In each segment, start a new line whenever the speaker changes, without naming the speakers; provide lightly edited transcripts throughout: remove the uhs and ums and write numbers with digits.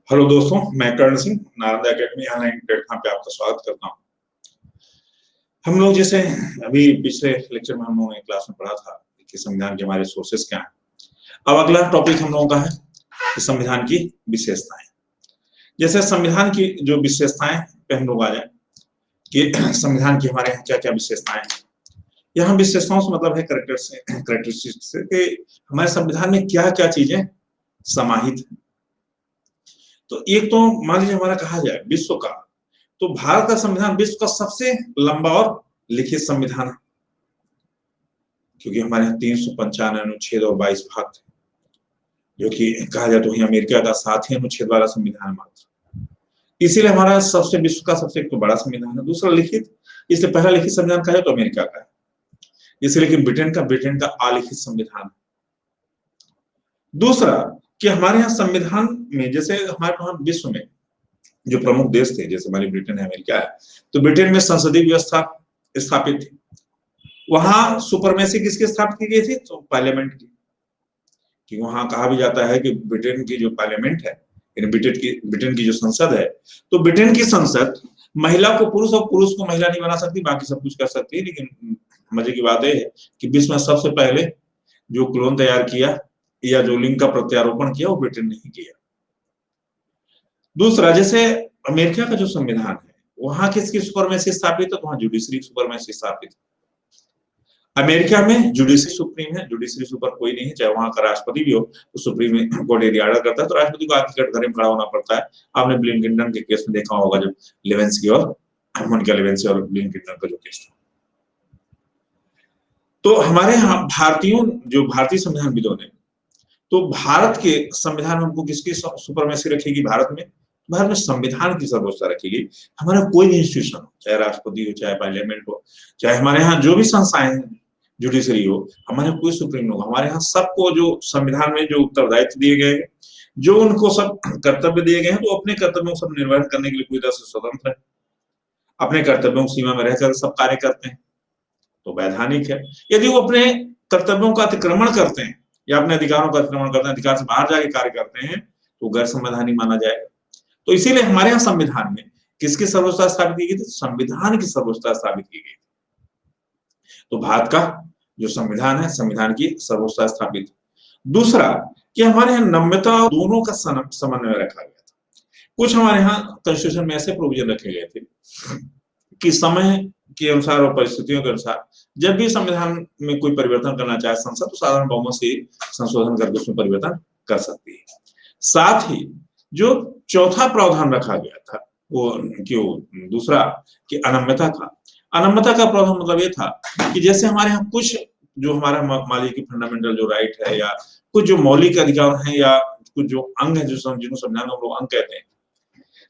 Hello दोस्तों, मैं Karan Singh Nalanda academy online platform पे आपका स्वागत करता हूं। हम लोग जैसे अभी पिछले लेक्चर में हम लोगों ने क्लास में पढ़ा था कि संविधान के हमारे सोर्सेस क्या हैं। अब अगला टॉपिक हम लोगों का है कि संविधान की विशेषताएं। जैसे संविधान की जो विशेषताएं पे हम लोग आ जाए कि संविधान की हमारे यहाँ क्या क्या विशेषताएं हैं। यहाँ विशेषताओं से मतलब है कैरेक्टरिस्टिक्स से कि हमारे संविधान में क्या क्या चीजें समाहित है। तो एक तो मान लीजिए हमारा कहा जाए विश्व का, तो भारत का संविधान विश्व का सबसे लंबा और लिखित संविधान है, क्योंकि हमारे यहाँ 395 अनुच्छेद और 22 भाग थे, जो कि कहा जाए तो अमेरिका का 7 ही अनुच्छेद वाला संविधान मात्र। इसीलिए हमारा सबसे विश्व का सबसे एक तो बड़ा संविधान है। दूसरा लिखित, इसलिए पहला लिखित संविधान कहा जाए तो अमेरिका का है, इसलिए कि ब्रिटेन का अलिखित संविधान है। दूसरा कि हमारे यहाँ संविधान में जैसे हमारे वहां विश्व में जो प्रमुख देश थे, जैसे हमारी ब्रिटेन है, अमेरिका है, तो ब्रिटेन में संसदीय व्यवस्था स्थापित थी। वहां सुपरमेसी किसकी स्थापित की गई थी? तो पार्लियामेंट की। कि वहां कहा भी जाता है कि ब्रिटेन की जो पार्लियामेंट है, ब्रिटेन की जो संसद है, तो ब्रिटेन की संसद महिला को पुरुष और पुरुष को महिला नहीं बना सकती, बाकी सब कुछ कर सकती है। लेकिन मजे की बात यह है कि विश्व में सबसे पहले जो क्लोन तैयार किया या जो लिंग का प्रत्यारोपण किया वो ब्रिटेन ने ही किया। दूसरा, जैसे अमेरिका का जो संविधान है वहां किसकी सुपरमेसी स्थापित है? तो वहां जुडिशरी सुपरमेसी स्थापित है। अमेरिका में जुडिशरी सुप्रीम है, जुडिशरी सुपर कोई नहीं है। चाहे वहां का राष्ट्रपति भी हो तो सुप्रीम कोर्ट यदि ऑर्डर करता है तो राष्ट्रपति को आके कटघरे में खड़ा होना पड़ता है। आपने ब्लिंकन के केस में देखा होगा, जब लेवेंस्की और मोनिका लेवेंस्की और ब्लिंकन का जो केस था। तो हमारे यहाँ भारतीयों, जो भारतीय संविधानविदों ने, तो भारत के संविधान में हमको किसकी सुपरमेसी रखेगी? भारत में संविधान की सर्वोच्चता रखेगी। हमारा कोई भी इंस्टीट्यूशन हो, चाहे राष्ट्रपति हो, चाहे पार्लियामेंट हो, चाहे हमारे यहाँ जो भी संस्थाएं जुडिशरी हो, हमारे कोई सुप्रीम हो, हमारे यहाँ सबको जो संविधान में जो उत्तरदायित्व दिए गए हैं, जो उनको सब कर्तव्य दिए गए हैं, तो अपने कर्तव्यों को सब निर्वहन करने के लिए पूरी तरह से स्वतंत्र है। अपने कर्तव्यों की सीमा में रहकर सब कार्य करते हैं, तो वैधानिक है। यदि वो अपने कर्तव्यों का अतिक्रमण करते हैं या अपने अधिकारों का अतिक्रमण करते हैं, अधिकार से बाहर जाके कार्य करते हैं, तो गैर संवैधानिक माना जाएगा। तो इसीलिए हमारे यहाँ संविधान में किसकी सर्वोच्चता स्थापित की गई थी? संविधान की सर्वोच्चता स्थापित की गई थी। तो भारत का जो संविधान है, संविधान की सर्वोच्चता स्थापित। दूसरा कि हमारे यहाँ नम्यता दोनों का समन्वय रखा गया था। कुछ हमारे यहाँ कॉन्स्टिट्यूशन में ऐसे प्रोविजन रखे गए थे कि समय के अनुसार और परिस्थितियों के अनुसार जब भी संविधान में कोई परिवर्तन करना चाहे संसद, तो साधारण बहुमत से संशोधन करके उसमें परिवर्तन कर सकती है। साथ ही जो चौथा प्रावधान रखा गया था वो दूसरा कि अनम्यता का प्रावधान मतलब ये था कि जैसे हमारे यहाँ कुछ जो हमारा मालिक की फंडामेंटल जो राइट है या कुछ जो मौलिक अधिकार हैं या कुछ जो अंग है जिनको संविधान में हम लोग अंग कहते हैं,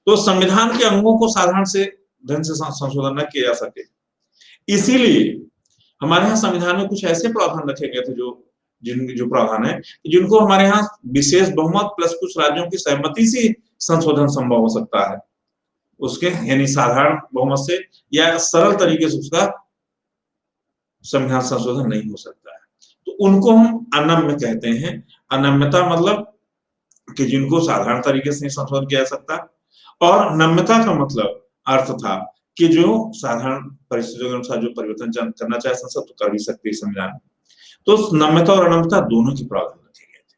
तो संविधान के अंगों को साधारण से ढंग से संशोधन न किया जा सके, इसीलिए हमारे यहाँ संविधान में कुछ ऐसे प्रावधान रखे गए थे जो प्रावधान है जिनको हमारे यहाँ विशेष बहुमत प्लस कुछ राज्यों की सहमति से संशोधन संभव हो सकता है, उसके यानी साधारण बहुमत से या सरल तरीके से उसका संविधान संशोधन नहीं हो सकता है। तो उनको हम अनम्य कहते हैं। अनम्यता मतलब कि जिनको साधारण तरीके से नहीं संशोधन किया जा सकता, और नम्यता का मतलब अर्थ था कि जो साधारण परिस्थितियों के अनुसार जो परिवर्तन करना चाहे संसद तो कर भी सकती है संविधान। तो नम्यता और अनम्यता दोनों की प्रावधान रखे गए थे।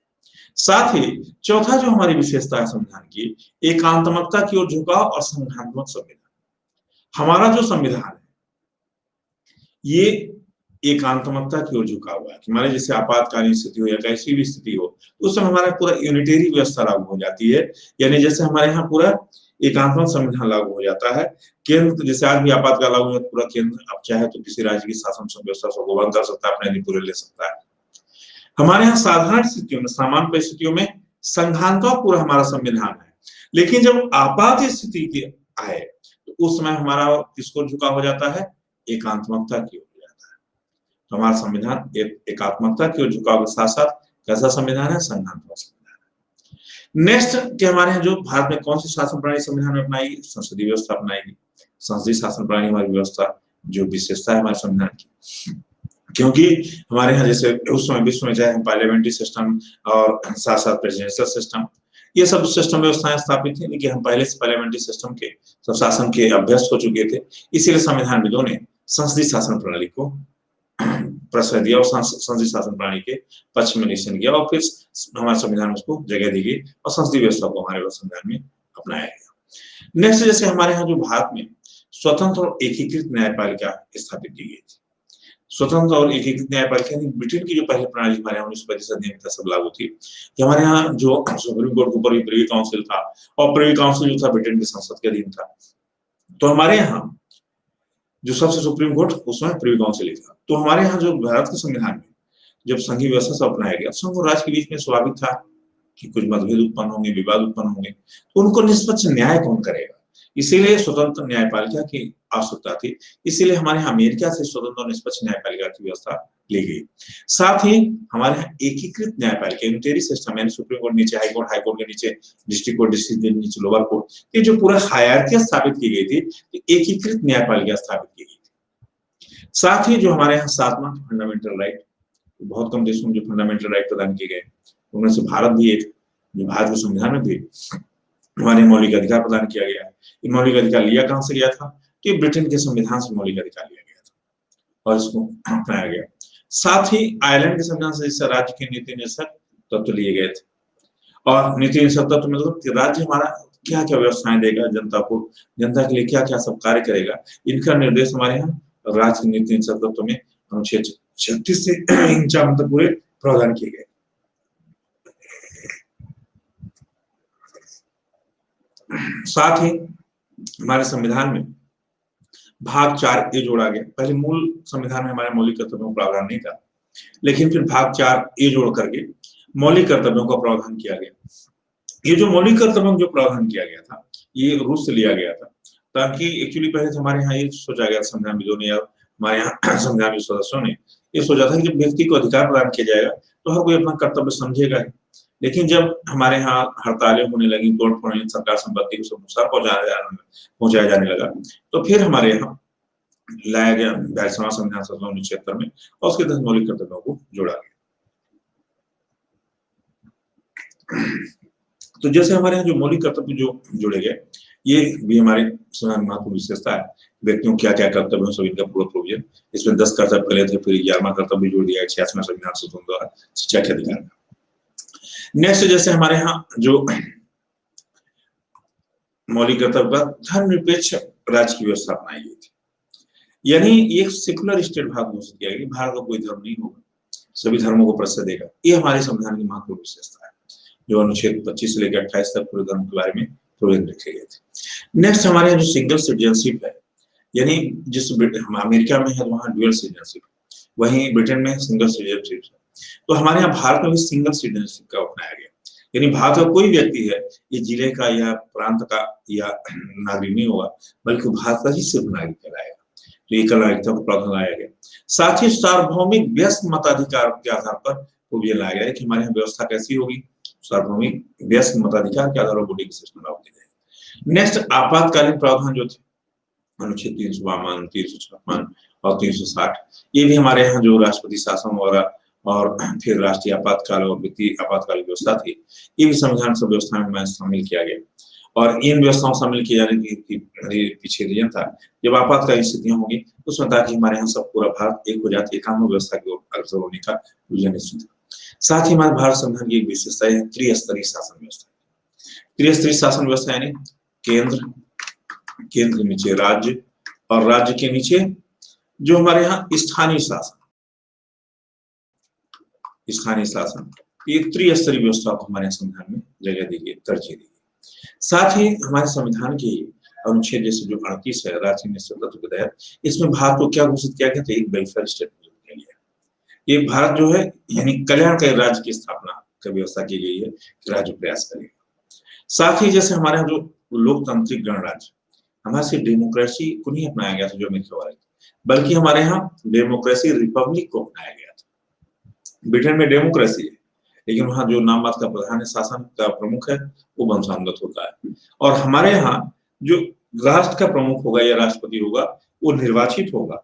साथ ही चौथा जो हमारी विशेषता है संविधान की, एकांतमकता की ओर झुकाव और संघात्मक संविधान। हमारा जो संविधान है ये एकांतमकता की ओर झुका हुआ है कि हमारे जैसे आपातकालीन स्थिति हो या कैसी भी स्थिति हो, उस समय हमारा पूरा यूनिटेरी व्यवस्था लागू हो जाती है। यानी जैसे हमारे यहाँ पूरा एकांतमक संविधान लागू हो जाता है। केंद्र जैसे आज भी आपातकाल लागू है, पूरा केंद्र अब चाहे तो किसी राज्य की शासन व्यवस्था को बंद कर सकता है, अपने अधिपूर्व ले सकता है। हमारे यहाँ साधारण स्थितियों में, सामान्य परिस्थितियों में संघात्मक पूरा हमारा संविधान है, लेकिन जब आपात स्थिति की आए तो उस समय हमारा किसको झुका हो जाता है? एकांतमकता की ओर हो जाता है। तो हमारा संविधान एकात्मकता की ओर झुकाव के साथ साथ कैसा संविधान है? संघात्मक संविधान। नेक्स्ट कि हमारे यहाँ जो भारत में कौन सी शासन प्रणाली संविधान में अपनाएगी? संसदीय व्यवस्था अपनाएगी। संसदीय शासन प्रणाली हमारी व्यवस्था जो विशेषता है हमारे संविधान की, क्योंकि हमारे यहाँ जैसे उस समय विश्व में चाहे पार्लियामेंट्री सिस्टम और साथ साथ प्रेसिडेंशियल सिस्टम ये सब सिस्टम व्यवस्थाएं स्थापित थी, लेकिन हम पहले से पार्लियामेंट्री सिस्टम के सब शासन के अभ्यस्त हो चुके थे, इसीलिए संविधानविदों ने संसदीय शासन प्रणाली को प्रश्रय दिया और संसदीय शासन प्रणाली के पक्ष में निश्चय किया और फिर हमारे संविधान में उसको जगह दी गई और संसदीय व्यवस्था को हमारे संविधान में अपनाया गया। नेक्स्ट, जैसे हमारे यहाँ जो भारत में स्वतंत्र और एकीकृत न्यायपालिका स्थापित की गई थी। स्वतंत्र और एकीकृत न्यायपालिका ब्रिटेन की जो पहली प्रणाली हमारे यहाँ 1935 अधिनियम के सब लागू थी कि हमारे यहाँ जो सुप्रीम कोर्ट के ऊपर भी प्रिवी काउंसिल था और प्रिवी काउंसिल जो था ब्रिटेन की संसद के अधीन था। तो हमारे यहाँ जो सबसे सुप्रीम कोर्ट उसमें प्रिवी काउंसिल ही था। तो हमारे यहाँ जो भारत के संविधान में जब संघीय व्यवस्था से अपनाया गया, संघ और राज्य के बीच में स्वाभाविक था कि कुछ मतभेद उत्पन्न होंगे, विवाद उत्पन्न होंगे, तो उनको निष्पक्ष न्याय कौन करेगा, इसीलिए स्वतंत्र न्यायपालिका की आवश्यकता थी। इसीलिए हमारे यहाँ अमेरिका से स्वतंत्र और निष्पक्ष न्यायपालिका की व्यवस्था ली गई। साथ ही हमारे यहाँ एकीकृत न्यायपालिका यूनिटरी सिस्टम, यानी सुप्रीम कोर्ट नीचे हाई कोर्ट, हाई कोर्ट के नीचे डिस्ट्रिक्ट कोर्ट, डिस्ट्रिक्ट के नीचे लोअर कोर्ट, ये जो पूरा हायरार्की स्थापित की गई थी, एकीकृत न्यायपालिका स्थापित की गई थी। साथ ही जो हमारे यहाँ 7वां फंडामेंटल राइट, बहुत कम देशों में जो फंडामेंटल राइट प्रदान किए गए, उनमें से भारत भी एक, जो भारत के संविधान में भी हमारे मौलिक अधिकार प्रदान किया गया है। ये मौलिक अधिकार लिया कहां से गया था? कि ब्रिटेन के संविधान से मौलिक अधिकार लिया गया था और इसको अपनाया गया। साथ ही आयरलैंड के संविधान से जिससे राज्य के नीति निर्देशक तत्व लिए गए थे, और नीति निर्देशक तत्व मतलब कि राज्य हमारा क्या क्या व्यवस्थाएं देगा जनता को, जनता के लिए क्या क्या सब कार्य करेगा, इनका निर्देश हमारे यहाँ राज्य नीति निर्देशक तत्व में अनुच्छेद 36 से 49 तक पूरे प्रावधान किए गए। साथ ही हमारे संविधान में भाग 4A जोड़ा गया। पहले मूल संविधान में हमारे मौलिक कर्तव्यों का प्रावधान नहीं था, लेकिन फिर भाग 4A जोड़ करके मौलिक कर्तव्यों का प्रावधान किया गया। ये जो मौलिक कर्तव्यों जो प्रावधान किया गया था, ये रूस से लिया गया था, ताकि एक्चुअली पहले हमारे यहाँ ये सोचा गया संविधानविदों ने या हमारे यहाँ संविधान के सदस्यों ने ये सोचा था कि जब व्यक्ति को अधिकार प्रदान किया जाएगा तो हर कोई अपना कर्तव्य समझेगा ही। लेकिन जब हमारे यहाँ हड़तालें होने लगी, तोड़फोड़, सरकार संपत्ति को नुकसान पहुंचाया जाने लगा, तो फिर हमारे यहाँ लाया गया 42वां संविधान संशोधन 1976 में और उसके तहत मौलिक कर्तव्यों को जोड़ा गया। तो जैसे हमारे यहाँ जो मौलिक कर्तव्य जो जोड़े गए, ये भी हमारे संविधान महत्वपूर्ण विशेषता है। व्यक्तियों क्या क्या कर्तव्य है, सब इनका पूरा प्रोविजन, इसमें 10 कर्तव्य पहले थे, फिर 11वां कर्तव्य जोड़ दिया 86वां संविधान संशोधन द्वारा शिक्षा के अधिकार। नेक्स्ट, जैसे हमारे यहाँ जो मौलिक कर्तव्य का धर्मनिरपेक्ष राज्य की व्यवस्था अपनाई गई थी, यानी एक सेकुलर स्टेट भाग घोषित किया गया, भारत का कोई धर्म नहीं होगा, सभी धर्मों को प्रश्रय देगा। ये हमारे संविधान की महत्वपूर्ण विशेषता है, जो अनुच्छेद 25 से लेकर 28 तक पूरे धर्म के बारे में प्रोविजन रखे गए थे। नेक्स्ट, हमारे यहाँ जो सिंगल सिटीजनशिप है, यानी जिस अमेरिका में है वहाँ ड्यूअल सिटीजनशिप, वहीं ब्रिटेन में सिंगल सिटीजनशिप है। तो हमारे यहाँ भारत में भी सिंगल सिटीजनशिप का अपनाया गया, यानी भारत का कोई व्यक्ति है, ये जिले का या प्रांत का या नागरिक नहीं होगा, बल्कि भारत का ही सिर्फ नागरिक कहलाएगा। तो ये नागरिकता को प्रावधान लाया गया। साथ ही सार्वभौमिक व्यस्त मताधिकार के आधार पर प्रोविजन लाया गया कि हमारे यहाँ व्यवस्था कैसी होगी, सार्वभौमिक व्यस्त मताधिकार के आधार पर वोटिंग सिस्टम लागू किया गया। नेक्स्ट, आपातकालीन प्रावधान जो थे अनुच्छेद 352, 356 और 360, ये भी हमारे यहाँ जो राष्ट्रपति शासन वगैरह और फिर राष्ट्रीय आपातकाल और वित्तीय आपातकाल व्यवस्था थी, ये भी संविधान सब व्यवस्था में शामिल किया गया। और इन व्यवस्थाओं शामिल किए जाने की पीछे रीजन था, जब आपातकालीन स्थितियां होंगी तो उसमें ताकि हमारे यहाँ सब पूरा भारत एक हो जाती है, कानून व्यवस्था की ओर अग्रसर होने का रीजन निश्चित है। साथ ही हमारे भारत संविधान की एक विशेषता है त्रिस्तरीय शासन व्यवस्था। त्रिस्तरीय शासन व्यवस्था यानी केंद्र के नीचे राज्य और राज्य के नीचे जो हमारे यहाँ स्थानीय शासन, ये त्रिस्तरीय व्यवस्था को हमारे संविधान में जगह दी गई, तरजीह दी गई। साथ ही हमारे संविधान के अनुच्छेद जैसे जो 38 है राज्य निश्चित तत्व के तहत, इसमें भारत को क्या घोषित किया गया था? एक वेलफेयर स्टेट घोषित किया गया। ये भारत जो है यानी कल्याणकारी राज्य की स्थापना की व्यवस्था की गई है कि राज्य प्रयास करेगा। साथ ही जैसे हमारे यहाँ जो लोकतांत्रिक गणराज्य, हमारे से डेमोक्रेसी को नहीं अपनाया गया था जो अमेरिका वाले, बल्कि हमारे यहाँ डेमोक्रेसी रिपब्लिक को अपनाया गया था। ब्रिटेन में डेमोक्रेसी है, लेकिन वहाँ जो नाम मात्र का प्रधान है, शासन का प्रमुख है, वो वंशानुगत होता है। और हमारे यहाँ जो राष्ट्र का प्रमुख होगा या राष्ट्रपति होगा, वो निर्वाचित होगा।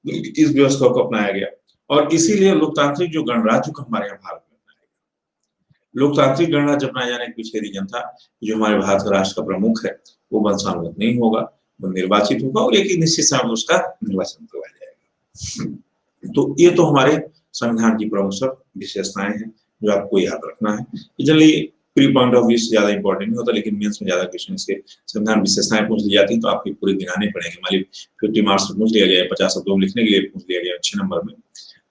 इस व्यवस्था को अपनाया गया और इसीलिए लोकतांत्रिक जो गणराज्य को हमारे यहाँ भारत में अपनाया लोकतांत्रिक गणराज्य अपनाए जाने के पीछे रीजन था जो हमारे भारत का राष्ट्र का प्रमुख है वो वंशानुगत नहीं होगा, वो निर्वाचित होगा और एक निश्चित समय में उसका निर्वाचन करवाया जाएगा। तो ये तो हमारे संविधान की प्रमुख सब विशेषताएं हैं जो आपको याद रखना है। Generally pre point of view से ज्यादा इंपॉर्टेंट नहीं होता, लेकिन मेंस में ज्यादा क्वेश्चन इसके संविधान विशेषताएं पूछ ली जाती है तो आपके पूरे गिनाने पड़ेंगे। मान लीजिए 50 मार्क्स पूछ लिया जाए, 50 शब्दों में लिखने के लिए पूछ लिया गया 6 नंबर में,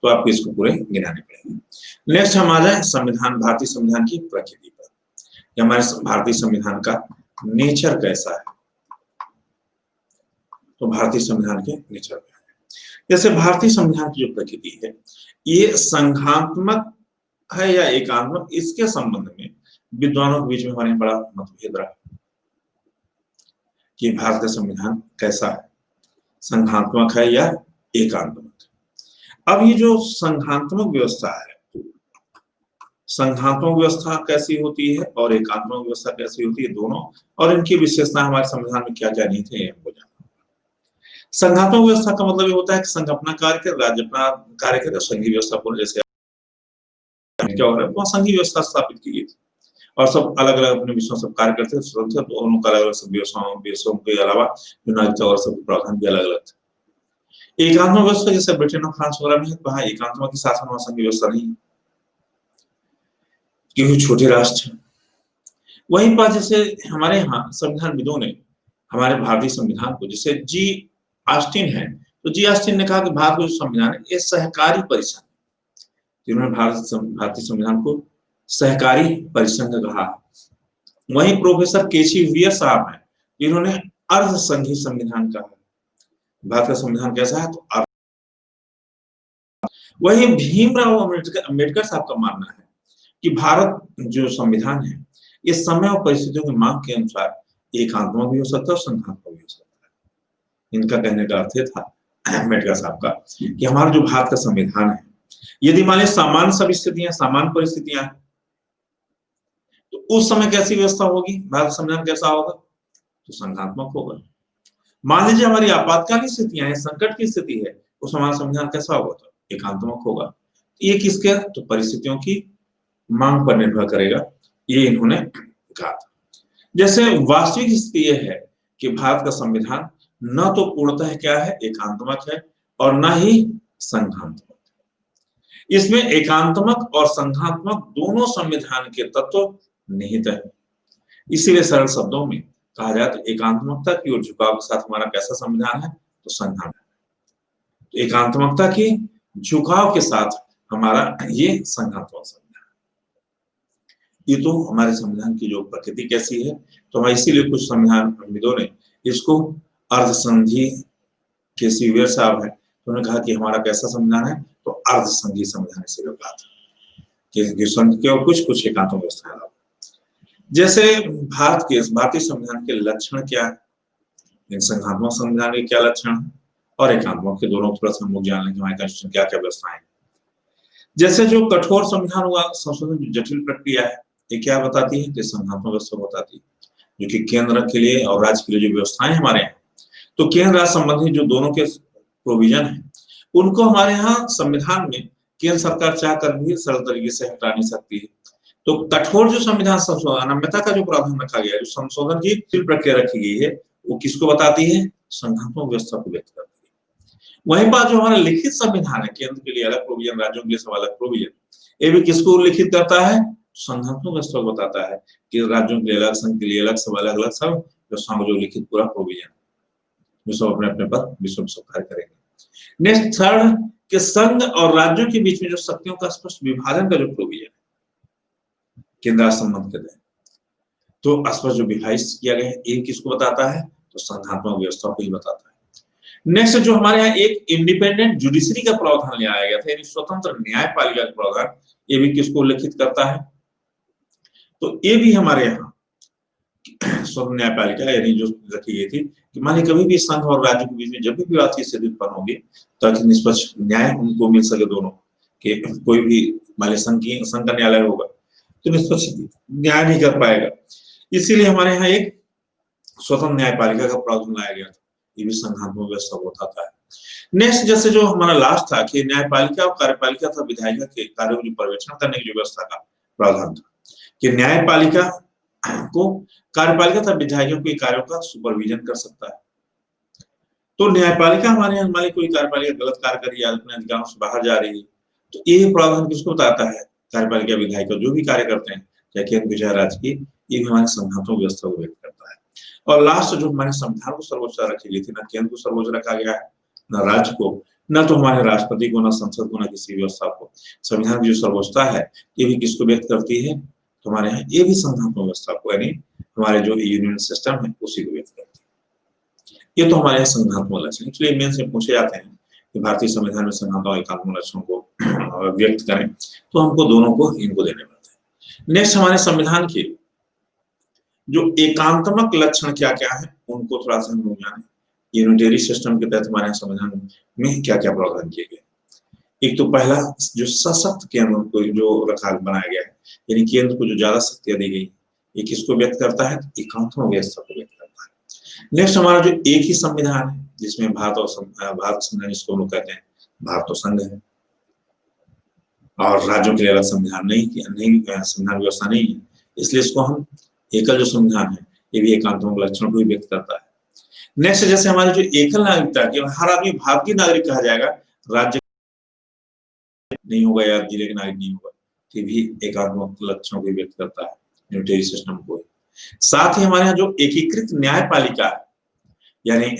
तो आपको इसको पूरे गिनाने पड़ेंगे। नेक्स्ट हम आ जाए संविधान, भारतीय संविधान की प्रकृति पर। हमारे भारतीय संविधान का नेचर कैसा है, तो भारतीय संविधान के नेचर क्या है। जैसे भारतीय संविधान की जो प्रकृति है ये संघात्मक है या एकात्मक, इसके संबंध में विद्वानों के बीच में हमारे बड़ा मतभेद रहा कि भारत का संविधान कैसा है, संघात्मक है या एकात्मक। अब ये जो संघात्मक व्यवस्था है, संघात्मक व्यवस्था कैसी होती है और एकात्मक व्यवस्था कैसी होती है दोनों, और इनकी विशेषता हमारे संविधान में क्या क्या नहीं थे हमको जानना। संघात्मक व्यवस्था का मतलब ये होता है कि संघ अपना कार्य करे, राज्य अपना कार्य करे, संघीय व्यवस्था पूर्ण, जैसे क्या हो रहा है वहां संघीय व्यवस्था स्थापित की गई थी और सब अलग अलग अपने विषयों सब कार्य करते थे, स्वतंत्र, तो उनका अलग अलग सब विषयों के अलावा जो नागरिकता और सब प्रावधान भी अलग अलग थे। एकात्मक व्यवस्था जैसे ब्रिटेन और फ्रांस वगैरह में वहां एकात्मक की शासन वहां संघीय व्यवस्था नहीं, क्योंकि छोटे राष्ट्र। वहीं पर जैसे हमारे यहाँ संविधानविदों ने हमारे भारतीय संविधान को, जैसे जी ऑस्टिन है, तो जी ऑस्टिन ने कहा कि भारत का जो संविधान है ये सहकारी परिसंघ, जिन्होंने भारतीय संविधान को सहकारी परिसंघ कहा। वहीं प्रोफेसर केसी वियर साहब हैं जिन्होंने अर्ध संघीय संविधान कहा। भारत का संविधान कैसा है, तो वही भीमराव अम्बेडकर साहब का मानना है कि भारत जो संविधान है ये समय और परिस्थितियों की मांग के अनुसार एकात्मक भी हो सकता है और संघात्मक भी हो सकता है। इनका कहने का अर्थ था अम्बेडकर साहब का कि हमारा जो भारत का संविधान है, यदि मान लीजिए सामान्य सब स्थितियां, सामान्य परिस्थितियां हैं, तो उस समय कैसी व्यवस्था होगी, भारत संविधान कैसा होगा, तो संघात्मक होगा। मान लीजिए हमारी आपातकालीन स्थितियां हैं, संकट की स्थिति है, उस हमारा संविधान कैसा होगा, तो एकात्मक होगा। ये किसके, तो परिस्थितियों की मांग पर निर्भर करेगा, ये इन्होंने कहा था। जैसे वास्तविक स्थिति यह है कि भारत का संविधान न तो पूर्णतः क्या है, एकांतमक है, और न ही संघात्मक। इसमें एकांतमक और संघात्मक दोनों संविधान के तत्व निहित है। इसीलिए सरल शब्दों में कहा जाए तो एकांतमकता की ओर झुकाव के साथ हमारा कैसा संविधान है, तो संविधान है। तो एकांतमकता की झुकाव के साथ हमारा ये संघात्मक संविधान। ये तो हमारे संविधान की जो प्रकृति कैसी है, तो हमारे इसीलिए कुछ संविधानविदों ने इसको अर्धसंघीय, केसी वियर साहब है तो उन्होंने कहा कि हमारा कैसा संविधान है, तो अर्धसंघीय संविधान इसे कहा था कि संघ के और कुछ एकात्मक व्यवस्थाएं। जैसे भारतीय संविधान के लक्षण क्या है, इन संघात्मक संविधान के क्या लक्षण है और एकात्मक के दोनों थोड़ा सा हम लोग जान लेंगे हमारे कॉन्स्टिट्यूशन क्या क्या व्यवस्थाएं। जैसे जो कठोर संविधान हुआ संशोधन की जटिल प्रक्रिया है, ये क्या बताती है, कि संघात्मक व्यवस्था बताती है, जो कि केंद्र के लिए और राज्य के लिए जो व्यवस्थाएं हमारे यहाँ, तो केंद्र राज्य संबंधी जो दोनों के प्रोविजन है उनको हमारे यहाँ संविधान में केंद्र सरकार चाह कर भी सरल तरीके से हटा नहीं सकती है। तो कठोर जो संविधान संशोधन, अनम्यता का जो प्रावधान रखा गया है, जो संशोधन की प्रक्रिया रखी गई है, वो किसको बताती है, संघात्मक व्यवस्था को व्यक्त करती है। वहीं पर जो हमारा लिखित संविधान है, केंद्र के लिए अलग प्रोविजन, राज्यों के लिए सब अलग प्रोविजन, ये भी किसको उल्लिखित करता है, संघात्मक व्यवस्था को बताता है कि राज्यों के लिए अलग, संघ के लिए अलग, सब अलग अलग सब व्यवस्थाओं जो लिखित पूरा प्रोविजन, जो सब अपने अपने पर विश्व कार्य करेंगे। नेक्स्ट थर्ड, कि संघ और राज्यों के बीच में जो शक्तियों का स्पष्ट विभाजन का जो प्रोविजन है केंद्र संबंध के तहत, तो स्पष्ट जो विभाजित किया गया है, ये किसको बताता है, तो संघात्मक व्यवस्था को ही बताता है। नेक्स्ट जो हमारे यहाँ एक इंडिपेंडेंट जुडिशरी का प्रावधान ले आया गया था, यानी स्वतंत्र न्यायपालिका का प्रावधान, ये भी किसको उल्लेखित करता है, तो ये भी हमारे यहाँ स्वतंत्र न्यायपालिका यानी जो रखी गई थी कि माने कभी भी संघ और राज्य के बीच में जब भी विवाद की स्थिति उत्पन्न होगी ताकि निष्पक्ष न्याय उनको मिल सके, दोनों के कोई भी मान संघ का न्यायालय होगा तो निष्पक्ष न्याय नहीं कर पाएगा, इसीलिए हमारे यहाँ एक स्वतंत्र न्यायपालिका का प्रावधान लाया गया था, ये भी संघात्मक व्यवस्था को बताता है। नेक्स्ट जैसे जो हमारा लास्ट था कि न्यायपालिका और कार्यपालिका तथा विधायिका के कार्यों को पर्यवेक्षण करने की व्यवस्था का प्रावधान था, कि न्यायपालिका को कार्यपालिका तथा विधायिका के कार्यों का सुपरविजन कर सकता है। तो न्यायपालिका हमारे यहाँ मान कोई कार्यपालिका गलत कार्य कर रही है, अपने अधिकारों से बाहर जा रही है, तो ये प्रावधान किसको बताता है? कार्यपालिका विधायिका जो भी कार्य करते हैं, चाहे केंद्र की चाहे राज्य की, ये भी हमारे संघात्मक व्यवस्था को व्यक्त करता है। और लास्ट जो हमारे संविधान को सर्वोच्च रखी गई थी, ना केंद्र को सर्वोच्च रखा गया है, न राज्य को, न तो हमारे राष्ट्रपति को, न संसद को, न किसी व्यवस्था को। संविधान की जो सर्वोच्चता है ये भी किसको व्यक्त करती है? तो हमारे यहाँ ये भी संघात्मक व्यवस्था को, यानी हमारे जो यूनियन सिस्टम है उसी को व्यक्त करती है। ये तो हमारे यहाँ संघात्मक लक्षण, इसलिए मेन से पूछे जाते हैं कि भारतीय संविधान में संघात्मक एकात्मक लक्षणों को व्यक्त करें, तो हमको दोनों को इनको देने पड़ते हैं। नेक्स्ट हमारे संविधान के जो एकात्मक लक्षण क्या क्या है उनको थोड़ा सा हम लोग जाने। यूनिटरी सिस्टम के तहत हमारे संविधान में क्या क्या प्रावधान किए गए। एक तो पहला जो सशक्त केंद्र को जो रखा बनाया गया है, यानी केंद्र को जो ज्यादा शक्तियां दी गई, ये किसको व्यक्त करता है? एकात्मक व्यवस्था को व्यक्त करता है। नेक्स्ट हमारा जो एक ही संविधान है, जिसमें भारत और भारत संविधान जिसको लोग कहते हैं भारत और संघ है, और राज्यों के लिए अलग संविधान नहीं संविधान व्यवस्था नहीं है, इसलिए इसको हम एकल जो संविधान है ये भी एकात्मक लक्षण को भी व्यक्त करता है। नेक्स्ट जैसे हमारे जो एकल नागरिकता की, हर आदमी भारतीय नागरिक कहा जाएगा, राज्य नहीं होगा या जिले के नागरिक नहीं होगा, तो भी एकात्मक लक्षणों को व्यक्त करता है यूनिटरी सिस्टम को। साथ ही हमारे यहाँ जो एकीकृत न्यायपालिका है, यानी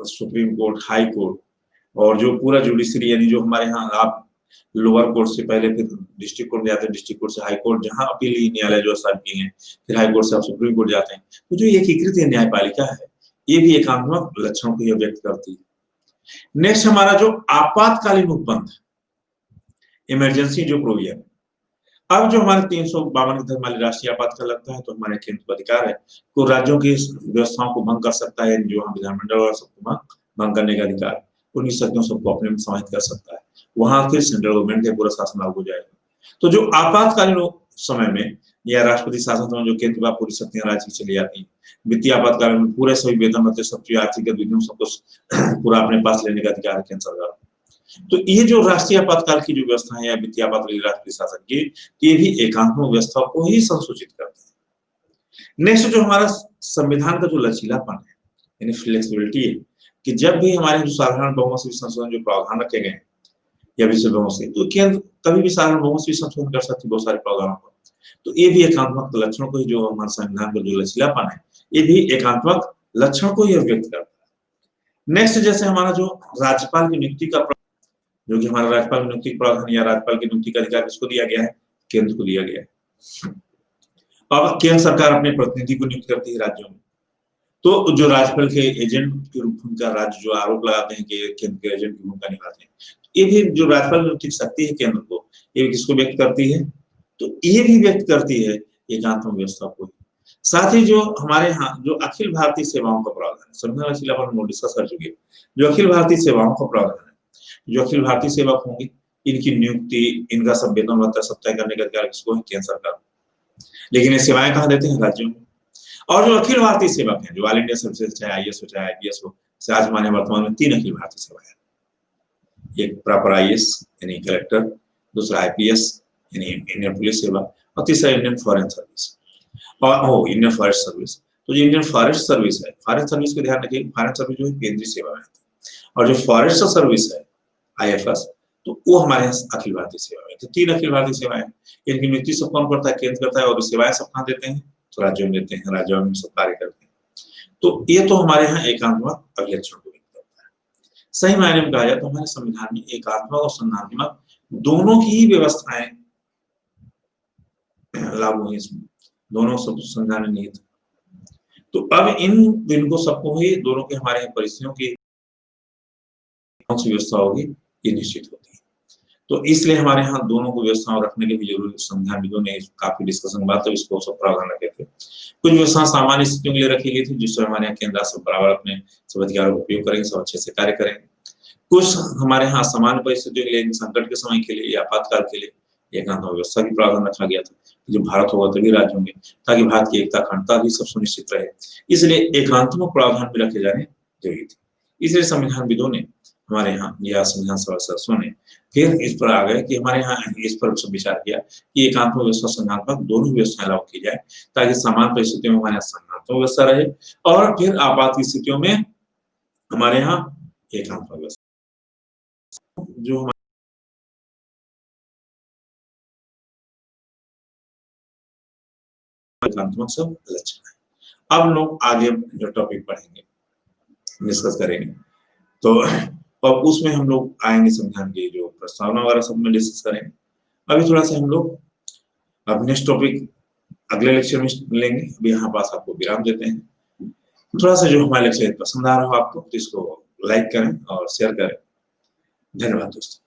सुप्रीम कोर्ट, हाई कोर्ट और जो पूरा जुडिशरी, यानी जो हमारे यहाँ आप लोअर कोर्ट से पहले फिर डिस्ट्रिक्ट कोर्ट जाते हैं, डिस्ट्रिक्ट कोर्ट से हाई कोर्ट, जहां अपील न्यायालय जो स्थापित किए हैं, फिर हाई कोर्ट से आप सुप्रीम कोर्ट जाते हैं, तो जो एकीकृत न्यायपालिका है ये भी एकात्मक लक्षणों को व्यक्त करती है। नेक्स्ट हमारा जो आपातकालीन उपबंध, इमरजेंसी जो प्रोविजन, अब जो हमारे 352 के तहत राष्ट्रीय आपातकाल लगता है, तो हमारे केंद्र को अधिकार है को राज्यों की व्यवस्थाओं को भंग कर सकता है, जो हम विधानमंडल और सबको भंग करने का अधिकार, उन्हीं शक्तियों सबको अपने में समाहित कर सकता है। वहां फिर सेंट्रल गवर्नमेंट का पूरा शासन लागू हो जाएगा। तो जो आपातकालीन समय में या राष्ट्रपति शासन समय जो केंद्र का पूरी शक्तियां राज्य की चली जाती है, वित्तीय आपातकाल में पूरे सभी वेतन भत्ते, सब चीज, आर्थिक गतिविधियों सबको पूरा अपने पास लेने का अधिकार है केंद्र सरकार। तो ये जो राष्ट्रीय आपातकाल की जो व्यवस्था है या वित्तीय आपातकाल राष्ट्रपति शासन की, ये भी एकात्मक व्यवस्था को ही संसूचित करते हैं। नेक्स्ट जो हमारा संविधान का जो लचीलापन है, यानी फ्लेक्सिबिलिटी है, कि जब भी हमारे जो साधारण बहुमत से संशोधन जो प्रावधान रखे गए हैं या विशेष बहुमत से, तो केंद्र कभी भी साधारण बहुमत से संशोधन कर सकती है बहुत सारे प्रावधानों को। तो ये भी एकात्मक लक्षणों को, जो हमारे संविधान का जो लचीलापन है, ये भी एकात्मक लक्षण को ही व्यक्त करता है। नेक्स्ट जैसे हमारा जो राज्यपाल की नियुक्ति का, जो कि हमारा राज्यपाल नियुक्ति प्रावधान या राज्यपाल की नियुक्ति का अधिकार किसको दिया गया है? केंद्र को दिया गया है। अब केंद्र सरकार अपने प्रतिनिधि को नियुक्त करती है राज्यों में, तो जो राज्यपाल के एजेंट के रूप में उनका राज्य जो आरोप लगाते हैं कि केंद्र के एजेंट की भूमिका निभाते हैं, ये भी जो राज्यपाल नियुक्ति शक्ति है केंद्र को, ये भी किसको व्यक्त करती है? तो ये भी व्यक्त करती है एकात्मक व्यवस्था को। साथ ही जो हमारे यहाँ जो अखिल भारतीय सेवाओं का प्रावधान है, संविधान लचीलापन डिस्कस कर चुके, जो अखिल भारतीय सेवाओं का प्रावधान है, जो अखिल भारतीय सेवक होंगे इनकी नियुक्ति, इनका सब वेतन भत्ता सब तय करने का अधिकार किसको है? केंद्र सरकार। लेकिन ये सेवाएं कहाँ देते हैं? राज्यों में। और जो अखिल भारतीय सेवक हैं, जो ऑल इंडिया सर्विसेज, चाहे आईएएस हो चाहे आईपीएस हो, आज हमारे वर्तमान में 3 अखिल भारतीय सेवाएं, एक प्रॉपर आईएएस यानी कलेक्टर, दूसरा आईपीएस यानी इंडियन पुलिस सेवा, और तीसरा इंडियन फॉरेन सर्विस और इंडियन फॉरेस्ट सर्विस। तो जो इंडियन फॉरेस्ट सर्विस है, फॉरेन सर्विस को ध्यान रखिए, फॉरेन सर्विस जो है केंद्रीय सेवा में, और जो फॉरेस्ट सर्विस है आईएफएस, तो वो हमारे यहाँ अखिल भारतीय सेवा में। तो 3 अखिल भारतीय सेवाएं, इनकी नियुक्ति सब कौन करता है? केंद्र करता है। और सेवाएं सब कहाँ देते हैं? तो राज्यों में देते हैं, राज्यों में सब कार्य करते हैं। तो ये तो हमारे यहाँ एकात्मक अभिलक्षण को व्यक्त करता है। सही मायने में कहा जाए तो हमारे संविधान में एकात्मक और संवैधानिक दोनों की ही व्यवस्थाएं लागू हुई, इसमें दोनों सब संविधान में निहित। तो अब इनको सबको ही दोनों के हमारे परिस्थितियों की कौन सी व्यवस्था होगी ये निश्चित होती है। तो इसलिए हमारे यहाँ दोनों को व्यवस्थाओं रखने की भी जरूरत, संविधानविदों ने काफी डिस्कशन बात तो इसको सब प्रावधान रखे थे। कुछ व्यवस्था सामान्य स्थितियों के लिए रखी गई थी, जिससे हमारे यहाँ केंद्र सब बराबर अपने सब अधिकारों का उपयोग करेंगे, सब अच्छे से कार्य करेंगे। कुछ हमारे यहाँ सामान्य परिस्थितियों के लिए, संकट के समय के लिए या आपातकाल के लिए एकात्मक व्यवस्था की प्रावधान रखा गया था, जो भारत होगा तभी राज्य होंगे, ताकि भारत की एकता अखंडता भी सब सुनिश्चित रहे। इसलिए एकात्मक प्रावधान भी रखे जाने जरूरी थे। इसलिए संविधानविदों ने हमारे यहाँ या संविधान सभा सदस्यों ने फिर इस पर आ गए कि हमारे यहाँ इस पर विचार किया कि एकात्मक व्यवस्था संघात्मक दोनों व्यवस्थाएं लागू की जाए, ताकि सामान्य परिस्थितियों में हमारे यहाँ संघात्मक व्यवस्था रहे और फिर आपात स्थितियों में हमारे यहाँ एकात्मक व्यवस्था जो एकात्मक सब लक्षण है। अब लोग आगे जो टॉपिक पढ़ेंगे, डिस्कस करेंगे, तो अब उसमें हम लोग आएंगे संविधान की जो प्रस्तावना वगैरह सब में डिस्कस करेंगे। अभी थोड़ा सा हम लोग अब नेक्स्ट टॉपिक अगले लेक्चर में लेंगे। अभी यहाँ पास आपको विराम देते हैं। थोड़ा सा जो हमारे लेक्चर पसंद आ रहा हो आपको तो इसको लाइक करें और शेयर करें। धन्यवाद दोस्तों।